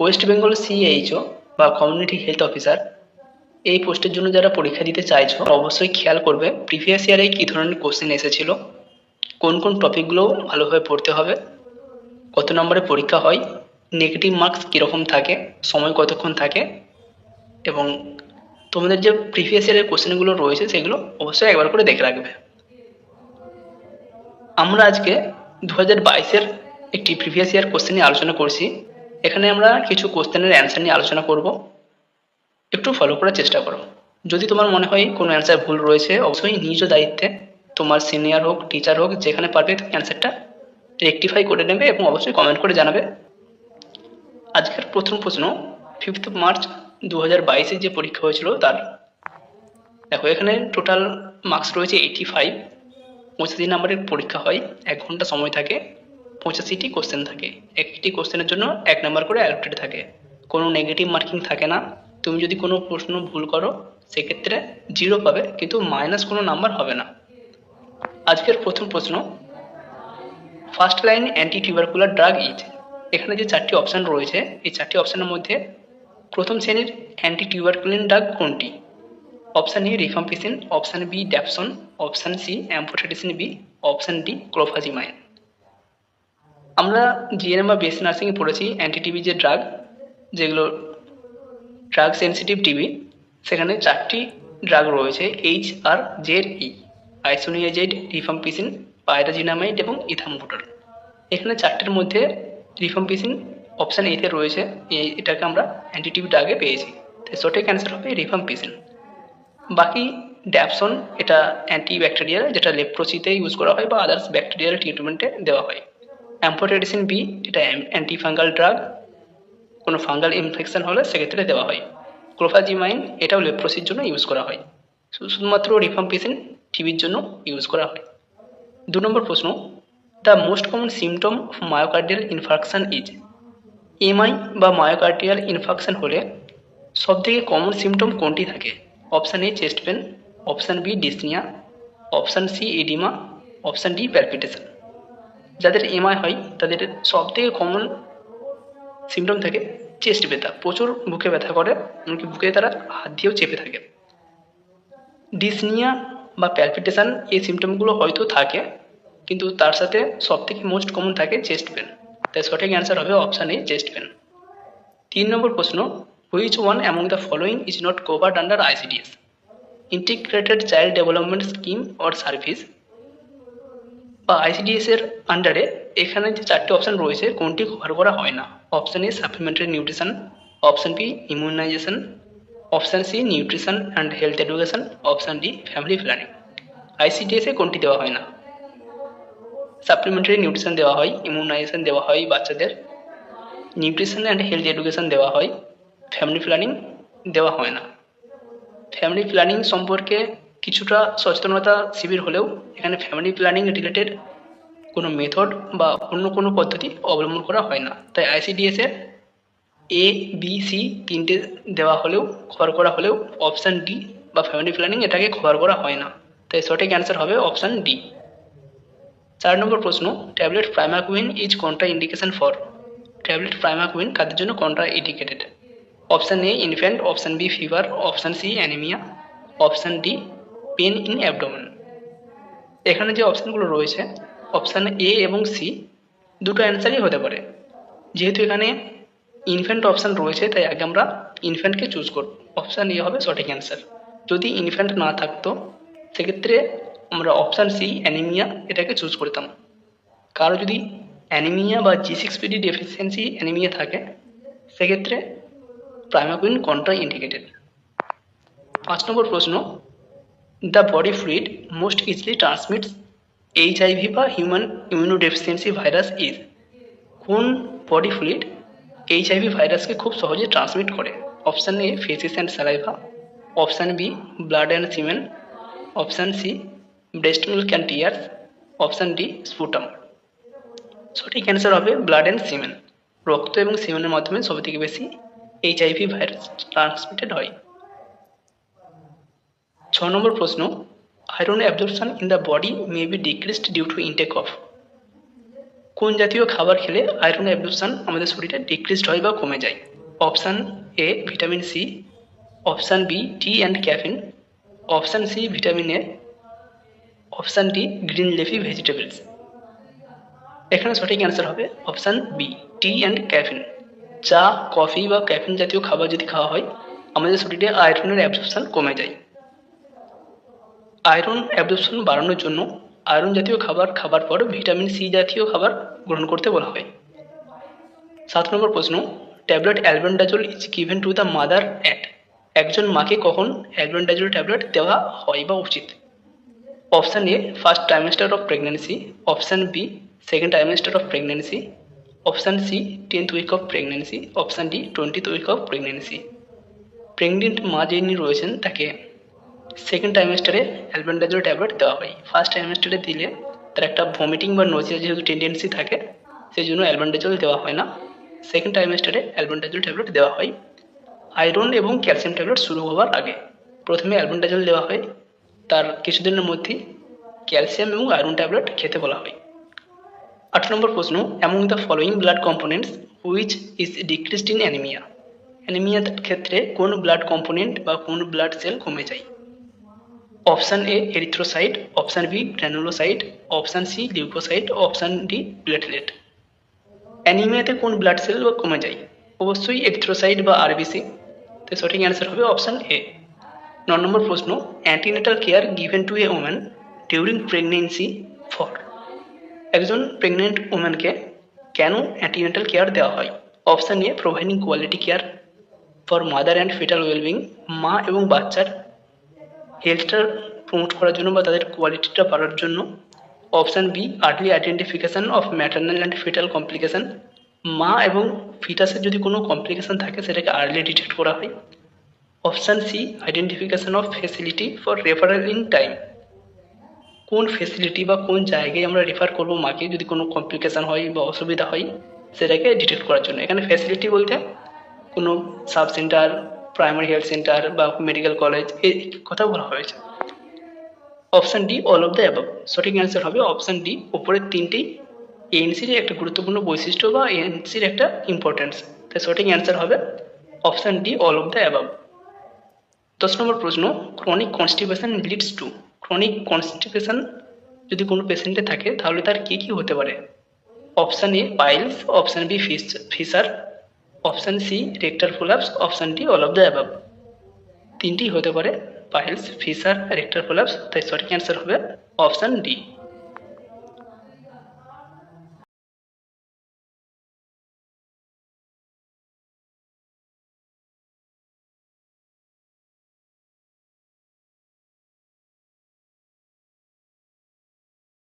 West Bengal CHO বা community health officer এই পোস্টের জন্য যারা পরীক্ষা দিতে চাইছো অবশ্যই খেয়াল করবে প্রিভিয়াস ইয়ারে কী ধরনের কোশ্চেন এসেছিল, কোন কোন টপিকগুলো ভালোভাবে পড়তে হবে, কত নম্বরে পরীক্ষা হয়, নেগেটিভ মার্কস কীরকম থাকে, সময় কতক্ষণ থাকে, এবং তোমাদের যে প্রিভিয়াস ইয়ারের কোশ্চেনগুলো রয়েছে সেগুলো অবশ্যই একবার করে দেখে রাখবে। আমরা আজকে 2022-এর একটি প্রিভিয়াস ইয়ার কোশ্চেন নিয়ে আলোচনা করছি। এখানে আমরা কিছু কোশ্চেনের অ্যান্সার নিয়ে আলোচনা করব, একটু ফলো করার চেষ্টা করো। যদি তোমার মনে হয় কোনো অ্যান্সার ভুল রয়েছে অবশ্যই নিজ দায়িত্বে তোমার সিনিয়র হোক টিচার হোক যেখানে পারবে তুমি অ্যান্সারটা রেকটিফাই করে নেবে এবং অবশ্যই কমেন্ট করে জানাবে। আজকের প্রথম প্রশ্ন 5 মার্চ 2022-এ যে পরীক্ষা হয়েছিল তার। দেখো এখানে টোটাল মার্কস রয়েছে 85। 85 নম্বরের পরীক্ষা হয়, 1 ঘন্টা সময় থাকে, 85টি কোশ্চেন থাকে। একটি কোশ্চেনের জন্য 1 নম্বর করে অ্যালোকেটেড থাকে, কোনো নেগেটিভ মার্কিং থাকে না। তুমি যদি কোনো প্রশ্ন ভুল করো সেক্ষেত্রে 0 পাবে, কিন্তু মাইনাস কোনো নাম্বার হবে না। আজকের প্রথম প্রশ্ন, first line anti tubercular drug is. এখানে যে 4টি অপশান রয়েছে এই 4টি অপশানের মধ্যে প্রথম শ্রেণীর অ্যান্টি টিউবারকুলিন ড্রাগ কোনটি? Option A rifampicin, option B dapsone, option C amphotericin B, option D clofazimine. আমরা জিএনএম বা বেস নার্সিংয়ে পড়েছি অ্যান্টি টিবি যে ড্রাগ, যেগুলো ড্রাগ সেন্সিটিভ টিবি, সেখানে 4টি ড্রাগ রয়েছে HRZE: আইসোনিয়াজাইড, রিফাম্পিসিন, পাইরাজিনামাইড এবং ইথাম্বুটল। এখানে 4টির মধ্যে রিফাম্পিসিন অপশান এতে রয়েছে, এটাকে আমরা অ্যান্টি টিবি ড্রাগে পেয়েছি, তাই সঠিক অ্যান্সার হবে রিফাম্পিসিন। বাকি ড্যাপসন এটা অ্যান্টি ব্যাকটেরিয়াল, যেটা লেপ্রোসিতে ইউজ করা হয় বা আদার্স ব্যাকটেরিয়াল ট্রিটমেন্টে দেওয়া হয়। অ্যাম্ফোটেরিসিন বি এটা অ্যান্টি ফাঙ্গাল ড্রাগ, কোনো ফাঙ্গাল ইনফেকশন হলে সেক্ষেত্রে দেওয়া হয়। ক্লোফাজিমাইন এটাও লেপ্রোসির জন্য ইউজ করা হয়। শুধুমাত্র রিফাম্পিসিন টিবির জন্য ইউজ করা হয়। 2 নম্বর প্রশ্ন, the most common symptom of myocardial infarction is. MI বা মায়োকার্ডিয়াল ইনফার্কশন হলে সবথেকে কমন সিমটম কোনটি থাকে? Option A chest pain, option B dyspnoea, option C oedema, option D palpitation. যাদের এমআই হয় তাদের সবথেকে কমন সিমটম থাকে চেস্ট ব্যথা, প্রচুর বুকে ব্যথা করে, এমনকি বুকে তারা হাত দিয়েও চেপে থাকে। ডিসনিয়া বা প্যালপিটেশন এই সিমটমগুলো হয়তো থাকে, কিন্তু তার সাথে সবথেকে মোস্ট কমন থাকে চেস্ট পেন, তাই সঠিক অ্যান্সার হবে অপশান এ চেস্ট পেন। 3 নম্বর প্রশ্ন, which one among the following is not covered under ICDS? Integrated child development scheme or service বা আইসিডিএস এর আন্ডারে এখানে যে 4টি অপশান রয়েছে কোনটি কভার করা হয় না? Option A supplementary nutrition, option B immunisation, option C nutrition and health education, option D family planning. ICDS এ কোনটি দেওয়া হয় না? সাপ্লিমেন্টারি নিউট্রিশন দেওয়া হয়, ইমিউনাইজেশন দেওয়া হয় বাচ্চাদের, নিউট্রিশন অ্যান্ড হেলথ এডুকেশন দেওয়া হয়, ফ্যামিলি প্ল্যানিং দেওয়া হয় না। ফ্যামিলি প্ল্যানিং সম্পর্কে কিছুটা সচেতনতা শিবির হলেও এখানে ফ্যামিলি প্ল্যানিং রিলেটেড কোনো মেথড বা অন্য কোনো পদ্ধতি অবলম্বন করা হয় না, তাই আইসিডিএস এর এ বি সি 3টে দেওয়া হলেও কভার করা হলেও অপশান ডি বা ফ্যামিলি প্ল্যানিং এটাকে কভার করা হয় না, তাই সঠিক অ্যান্সার হবে অপশান ডি। 4 নম্বর প্রশ্ন, tablet primaquine is contraindication for. Tablet primaquine কাদের জন্য contraindicated? Option A infant, option B fever, option C anaemia, option D pain in abdomen. এখানে যে অপশানগুলো রয়েছে অপশান এ এবং সি দুটো অ্যান্সারই হতে পারে। যেহেতু এখানে ইনফ্যান্ট অপশান রয়েছে তাই আগে আমরা ইনফ্যান্টকে চুজ করব, অপশান এ হবে সঠিক অ্যান্সার। যদি ইনফ্যান্ট না থাকতো সেক্ষেত্রে আমরা অপশান সি অ্যানিমিয়া এটাকে চুজ করতাম। কারো যদি অ্যানিমিয়া বা G6PD ডেফিসিয়েন্সি অ্যানিমিয়া থাকে সেক্ষেত্রে প্রাইমাকুইন কন্ট্রা ইন্ডিকেটেড। 5 নম্বর প্রশ্ন, the body fluid most easily transmits HIV বা হিউম্যান ইমিউনোডেফিসিয়েন্সি ভাইরাস ইজ। কোন বডি ফ্লুইড এইচআইভি ভাইরাসকে খুব সহজে ট্রান্সমিট করে? Option A faeces and saliva, option B blood and semen, option C breast milk and tears, option D sputum. সঠিক answer হবে blood and semen. রক্ত এবং সিমেনের মাধ্যমে সবথেকে বেশি এইচআইভি ভাইরাস ট্রান্সমিটেড হয়। 6 নম্বর প্রশ্ন, iron absorption in the body may be decreased due to intake of. কোন জাতীয় খাবার খেলে আয়রন অ্যাবজর্পশন আমাদের শরীরে ডিক্রিজড হয় বা কমে যায়? Option A vitamin C, option B tea and caffeine, option C vitamin A, option D green leafy vegetables. এখানে সঠিক অ্যান্সার হবে option B tea and caffeine. চা, কফি বা ক্যাফিন জাতীয় খাবার যদি খাওয়া হয় আমাদের শরীরে আয়রনের অ্যাবজর্পশন কমে যায়। আয়রন অ্যাবজর্পশন বাড়ানোর জন্য আয়রন জাতীয় খাবার খাবার পর ভিটামিন সি জাতীয় খাবার গ্রহণ করতে বলা হয়। 7 নম্বর প্রশ্ন, tablet albendazole is given to the mother at. একজন মাকে কখন অ্যালবেন্ডাজোল ট্যাবলেট দেওয়া হয় বা উচিত? Option A first trimester of pregnancy, option B second trimester of pregnancy, option C 10th week of pregnancy, option D 20th week of pregnancy. Pregnant মা যিনি রয়েছেন তাকে সেকেন্ড ট্রাইমেস্টারে অ্যালবেন্ডাজোল ট্যাবলেট দেওয়া হয়। ফার্স্ট ট্রাইমেস্টারে দিলে তার একটা ভমিটিং বা নজিয়া যেহেতু টেন্ডেন্সি থাকে সেই জন্য অ্যালবেন্ডাজোল দেওয়া হয় না। সেকেন্ড ট্রাইমেস্টারে অ্যালবেন্ডাজোল ট্যাবলেট দেওয়া হয় আয়রন এবং ক্যালসিয়াম ট্যাবলেট শুরু হওয়ার আগে। প্রথমে অ্যালবেন্ডাজোল দেওয়া হয়, তার কিছুদিনের মধ্যেই ক্যালসিয়াম এবং আয়রন ট্যাবলেট খেতে বলা হয়। 8 নম্বর প্রশ্ন, among the following blood components which is decreased in anaemia. অ্যানিমিয়ার ক্ষেত্রে কোন ব্লাড কম্পোনেন্ট বা কোন ব্লাড সেল কমে যায়? Option A erythrocyte, option B granulocyte, option C leucocyte, option D platelet. অ্যানিমিয়াতে কোন ব্লাড সেল কমে যায়? অবশ্যই এরিথ্রোসাইট বা আরবিসি। তো সঠিক অ্যান্সার হবে অপশান এ। 9 নম্বর প্রশ্ন, antenatal care given to a woman during pregnancy for. একজন প্রেগনেন্ট ওম্যানকে কেন অ্যান্টিনেটাল কেয়ার দেওয়া হয়? Option A providing quality care for mother and fetal wellbeing, মা এবং বাচ্চার হেলথটা প্রমোট করার জন্য বা তাদের কোয়ালিটিটা বাড়ার জন্য। Option B early identification of maternal and foetal complication, মা এবং ফিটাসের যদি কোনো কমপ্লিকেশান থাকে সেটাকে আর্লি ডিটেক্ট করা হয়। Option C identification of facility for referral in time, কোন ফেসিলিটি বা কোন জায়গায় আমরা রেফার করবো মাকে যদি কোনো কমপ্লিকেশান হয় বা অসুবিধা হয় সেটাকে ডিটেক্ট করার জন্য। এখানে ফেসিলিটি বলতে কোনো sub centre, primary health centre বা মেডিকেল কলেজ এই কথা বলা হয়েছে। Option D all of the above. সঠিক অ্যান্সার হবে অপশান ডি, ওপরের তিনটেই এএনসির একটা গুরুত্বপূর্ণ বৈশিষ্ট্য বা এএনসির একটা ইম্পর্টেন্স। তাই সঠিক অ্যান্সার হবে option D all of the above. 10 নম্বর প্রশ্ন, chronic constipation leads to. Chronic constipation যদি কোনো পেশেন্টে থাকে তাহলে তার কী কী হতে পারে? Option A piles, option B fissure, option C rectal prolapse, option D all of the above. তিনটি হতে পারে, পাইলস, ফিসার, রেক্টার প্রোলাপস। তাই সঠিক অ্যান্সার হবে অপশান ডি।